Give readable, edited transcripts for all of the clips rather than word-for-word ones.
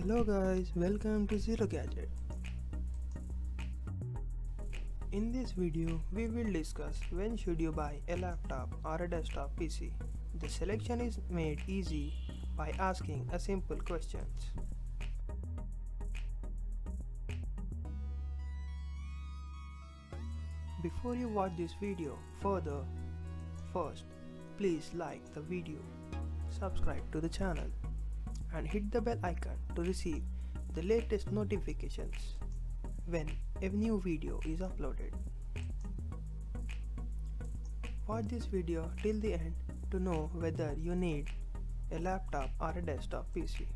Hello guys, welcome to Zero Gadget. In this video, we will discuss when should you buy a laptop or a desktop PC. The selection is made easy by asking a simple questions. Before you watch this video further, first, please like the video, subscribe to the channel and hit the bell icon to receive the latest notifications when a new video is uploaded. Watch this video till the end to know whether you need a laptop or a desktop PC.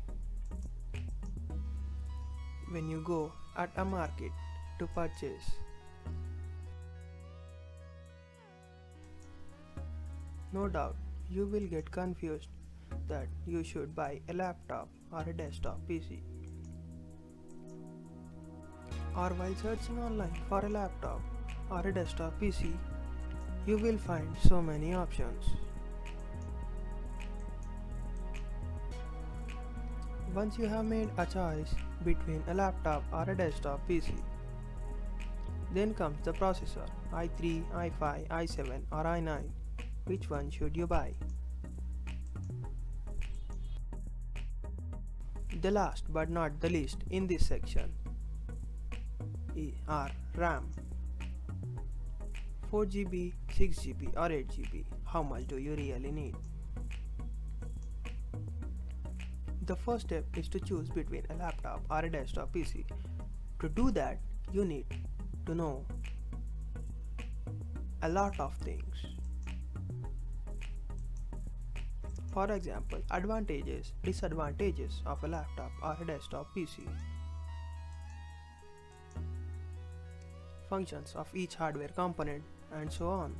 When you go at a market to purchase, no doubt you will get confused that you should buy a laptop or a desktop PC. Or while searching online for a laptop or a desktop PC, you will find so many options. Once you have made a choice between a laptop or a desktop PC, then comes the processor i3, i5, i7 or i9. Which one should you buy? The last but not the least in this section are RAM. 4GB, 6GB or 8GB. How much do you really need? The first step is to choose between a laptop or a desktop PC. To do that, you need to know a lot of things. For example, advantages, disadvantages of a laptop or a desktop PC. Functions of each hardware component and so on.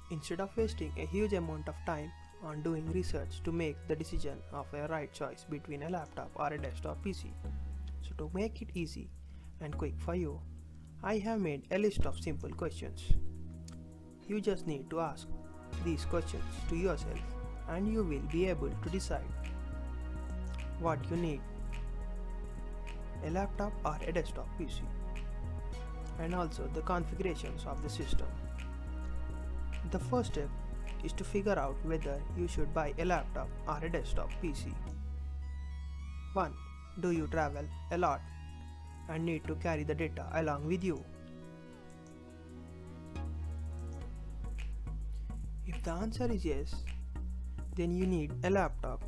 Instead of wasting a huge amount of time on doing research to make the decision of a right choice between a laptop or a desktop PC. So to make it easy and quick for you, I have made a list of simple questions. You just need to ask these questions to yourself and you will be able to decide what you need, a laptop or a desktop PC, and also the configurations of the system. The first step is to figure out whether you should buy a laptop or a desktop PC. 1. Do you travel a lot and need to carry the data along with you? If the answer is yes, then you need a laptop.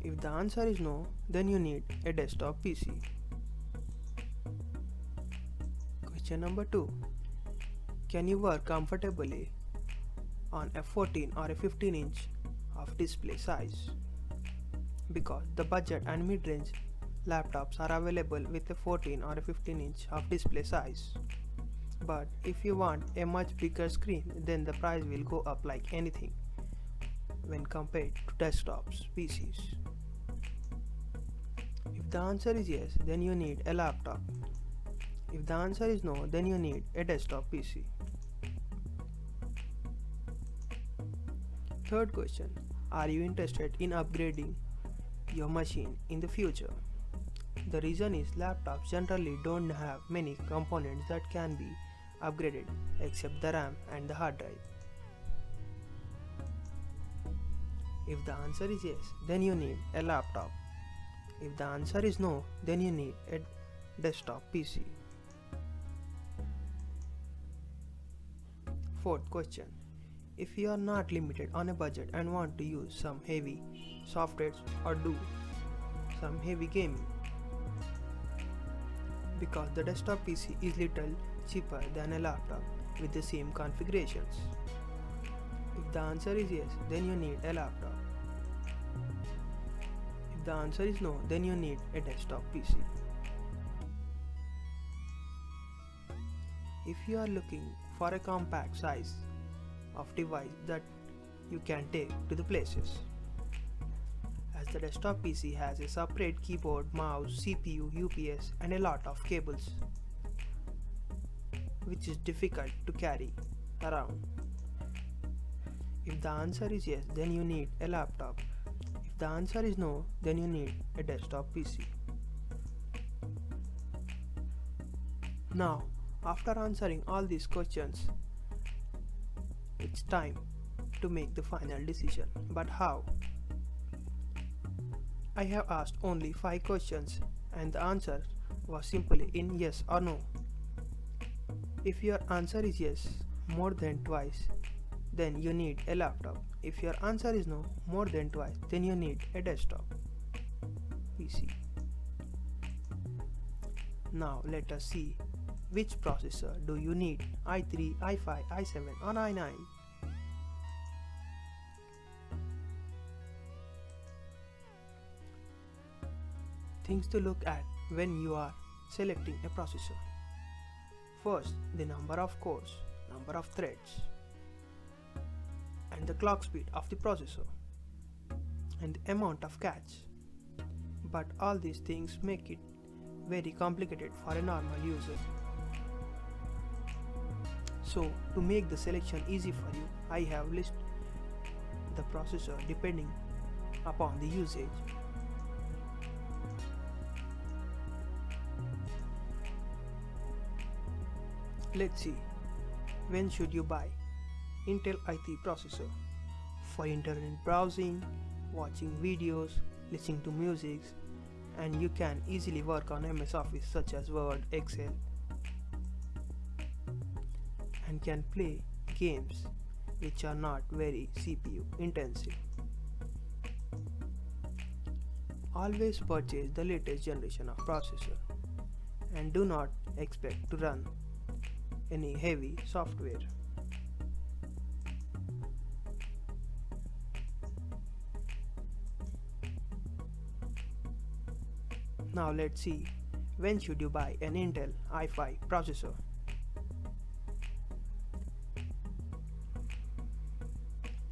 If the answer is no, then you need a desktop PC. Question number 2. Can you work comfortably on a 14 or a 15 inch of display size? Because the budget and mid-range laptops are available with a 14 or a 15 inch of display size. But if you want a much bigger screen, then the price will go up like anything when compared to desktops, PCs. If the answer is yes, then you need a laptop. If the answer is no, then you need a desktop PC. Third question. Are you interested in upgrading your machine in the future? The reason is laptops generally don't have many components that can be upgraded except the RAM and the hard drive. If the answer is yes, then you need a laptop. If the answer is no, then you need a desktop PC. Fourth question. If you are not limited on a budget and want to use some heavy softwares or do some heavy gaming, because the desktop PC is little cheaper than a laptop with the same configurations. If the answer is yes, then you need a laptop. If the answer is no, then you need a desktop PC. If you are looking for a compact size of device that you can take to the places, as the desktop PC has a separate keyboard, mouse, CPU, UPS and a lot of cables, which is difficult to carry around. If the answer is yes, then you need a laptop. If the answer is no, then you need a desktop PC. Now, after answering all these questions, it's time to make the final decision. But how? I have asked only 5 questions and the answer was simply in yes or no. If your answer is yes more than twice, then you need a laptop. If your answer is no more than twice, then you need a desktop PC. Now let us see which processor do you need, i3, i5, i7 or i9. Things to look at when you are selecting a processor. First, the number of cores, number of threads, and the clock speed of the processor, and the amount of cache. But all these things make it very complicated for a normal user. So, to make the selection easy for you, I have listed the processor depending upon the usage. Let's see, when should you buy Intel i3 processor? For internet browsing, watching videos, listening to music, and you can easily work on MS Office such as Word, Excel, and can play games which are not very CPU intensive. Always purchase the latest generation of processor and do not expect to run any heavy software. Now let's see, when should you buy an Intel i5 processor?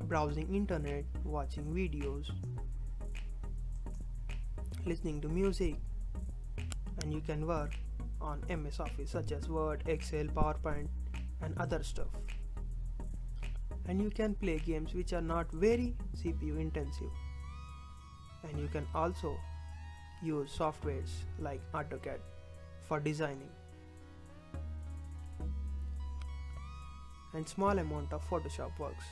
Browsing internet, watching videos, listening to music, and you can work on MS Office such as Word, Excel, PowerPoint and other stuff. And you can play games which are not very CPU intensive. And you can also use softwares like AutoCAD for designing. And small amount of Photoshop works.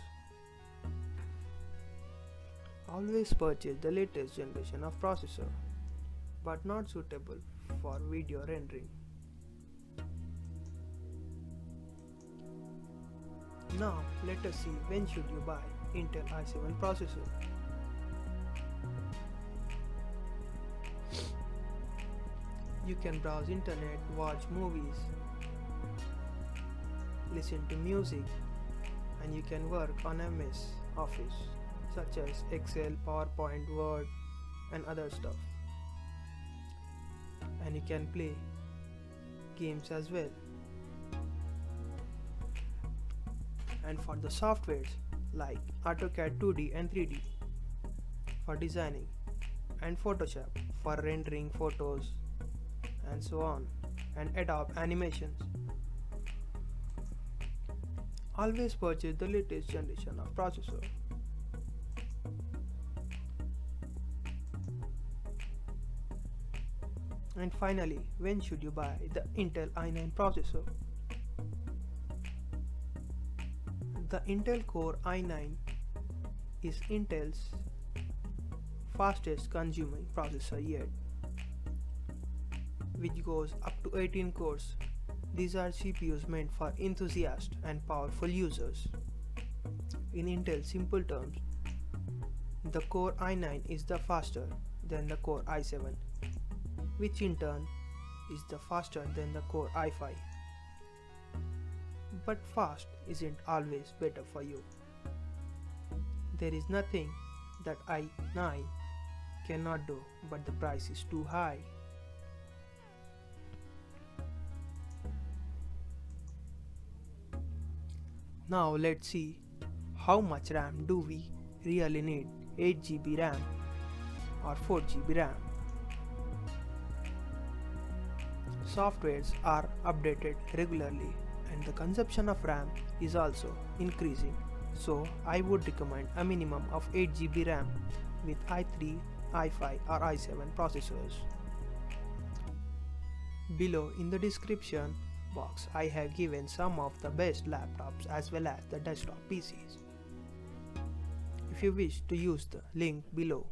Always purchase the latest generation of processor, but not suitable for video rendering. Now let us see, when should you buy Intel i7 processor? You can browse internet, watch movies, listen to music, and you can work on MS Office such as Excel, PowerPoint, Word and other stuff. And you can play games as well. And for the softwares like AutoCAD 2D and 3D for designing, and Photoshop for rendering photos and so on, and Adobe animations. Always purchase the latest generation of processor. And finally, when should you buy the Intel i9 processor? The Intel Core i9 is Intel's fastest consuming processor yet, which goes up to 18 cores. These are CPUs meant for enthusiasts and powerful users. In Intel simple terms, the Core i9 is the faster than the Core i7, which in turn is the faster than the Core i5. But fast isn't always better for you. There is nothing that i9 cannot do, but the price is too high. Now let's see, how much RAM do we really need? 8GB RAM or 4GB RAM? Softwares are updated regularly and the consumption of RAM is also increasing, so I would recommend a minimum of 8GB RAM with i3, i5 or i7 processors. Below in the description box I have given some of the best laptops as well as the desktop PCs. If you wish to use the link below,